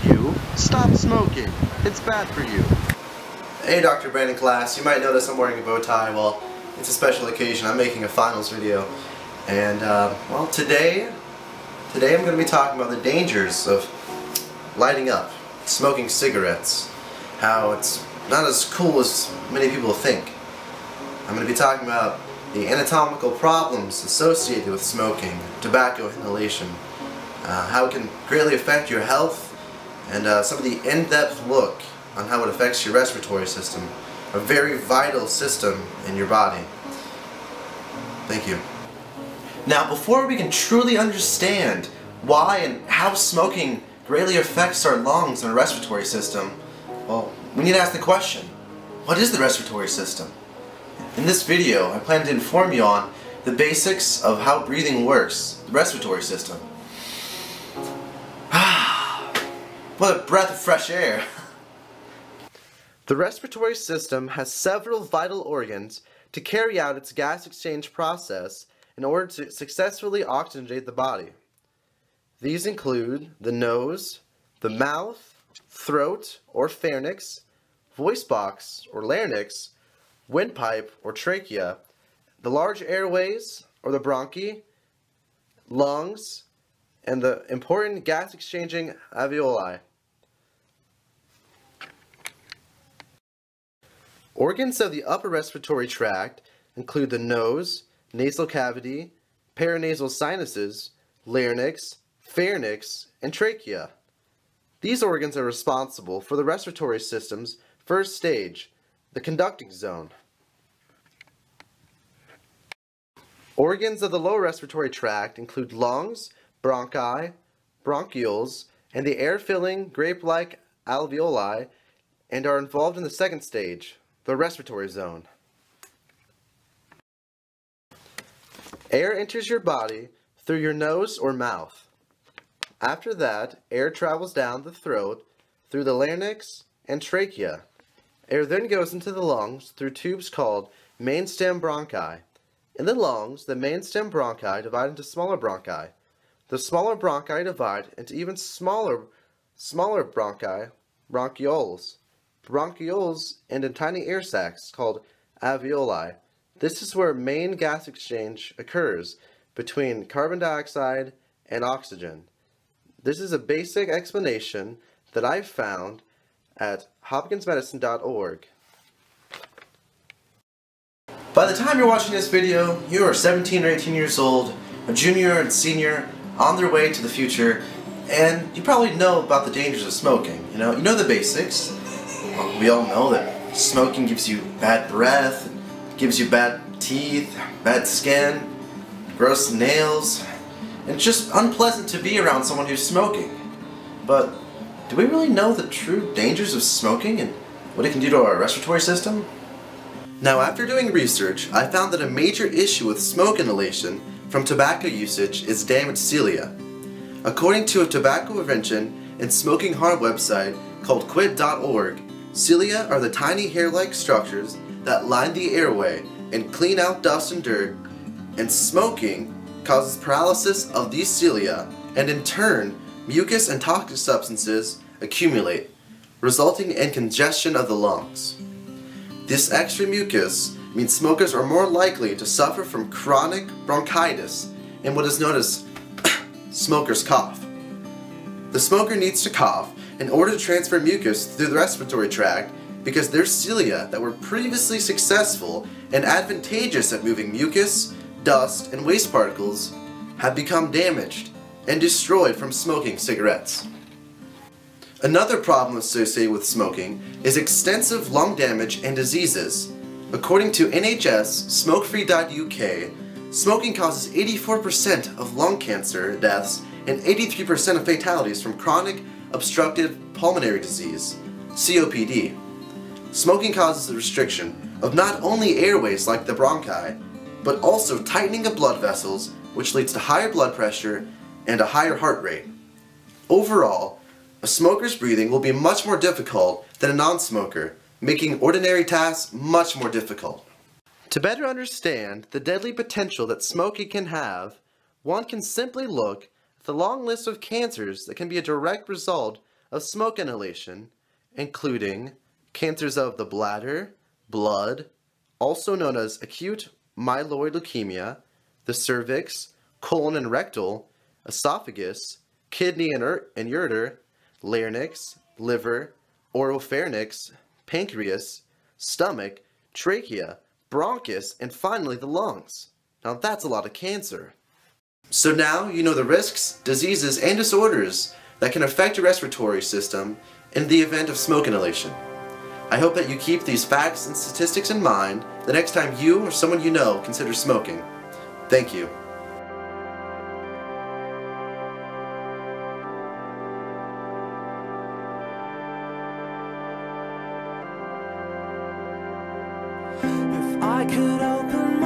you, stop smoking. It's bad for you. Hey Dr. Brand in class, you might notice I'm wearing a bow tie. Well, it's a special occasion. I'm making a finals video. And, well, today I'm going to be talking about the dangers of lighting up, smoking cigarettes. How it's not as cool as many people think. I'm going to be talking about the anatomical problems associated with smoking, tobacco inhalation, how it can greatly affect your health, and some of the in-depth look on how it affects your respiratory system, a very vital system in your body. Thank you. Now, before we can truly understand why and how smoking greatly affects our lungs and our respiratory system, well, we need to ask the question, what is the respiratory system? In this video, I plan to inform you on the basics of how breathing works, the respiratory system. What a breath of fresh air! The respiratory system has several vital organs to carry out its gas exchange process in order to successfully oxygenate the body. These include the nose, the mouth, throat or pharynx, voice box or larynx, windpipe or trachea, the large airways or the bronchi, lungs, and the important gas-exchanging alveoli. Organs of the upper respiratory tract include the nose, nasal cavity, paranasal sinuses, larynx, pharynx, and trachea. These organs are responsible for the respiratory system's first stage, the conducting zone. Organs of the lower respiratory tract include lungs, bronchi, bronchioles, and the air-filling grape-like alveoli, and are involved in the second stage, the respiratory zone. Air enters your body through your nose or mouth. After that, air travels down the throat through the larynx and trachea. Air then goes into the lungs through tubes called main stem bronchi. In the lungs, the main stem bronchi divide into smaller bronchi. The smaller bronchi divide into even smaller bronchi, bronchioles. Bronchioles end in tiny air sacs called alveoli. This is where main gas exchange occurs between carbon dioxide and oxygen. This is a basic explanation that I found at hopkinsmedicine.org. By the time you're watching this video, you are 17 or 18 years old, a junior and senior on their way to the future, and you probably know about the dangers of smoking. You know the basics. Well, we all know that smoking gives you bad breath, gives you bad teeth, bad skin, gross nails, and it's just unpleasant to be around someone who's smoking. But do we really know the true dangers of smoking and what it can do to our respiratory system? Now, after doing research, I found that a major issue with smoke inhalation from tobacco usage is damaged cilia. According to a tobacco prevention and smoking harm website called quit.org, cilia are the tiny hair-like structures that line the airway and clean out dust and dirt, and smoking causes paralysis of these cilia, and in turn, mucus and toxic substances accumulate, resulting in congestion of the lungs. This extra mucus means smokers are more likely to suffer from chronic bronchitis and what is known as smoker's cough. The smoker needs to cough in order to transfer mucus through the respiratory tract because their cilia that were previously successful and advantageous at moving mucus, dust, and waste particles have become damaged and destroyed from smoking cigarettes. Another problem associated with smoking is extensive lung damage and diseases. According to NHS Smokefree.uk, smoking causes 84% of lung cancer deaths and 83% of fatalities from chronic obstructive pulmonary disease, COPD. Smoking causes the restriction of not only airways like the bronchi, but also tightening of blood vessels, which leads to higher blood pressure and a higher heart rate. Overall, a smoker's breathing will be much more difficult than a non-smoker, making ordinary tasks much more difficult. To better understand the deadly potential that smoking can have, one can simply look at the long list of cancers that can be a direct result of smoke inhalation, including cancers of the bladder, blood, also known as acute myeloid leukemia, the cervix, colon and rectal, esophagus, kidney and ureter, larynx, liver, oropharynx, pancreas, stomach, trachea, bronchus, and finally the lungs. Now that's a lot of cancer. So now you know the risks, diseases, and disorders that can affect your respiratory system in the event of smoke inhalation. I hope that you keep these facts and statistics in mind the next time you or someone you know considers smoking. Thank you. If I could open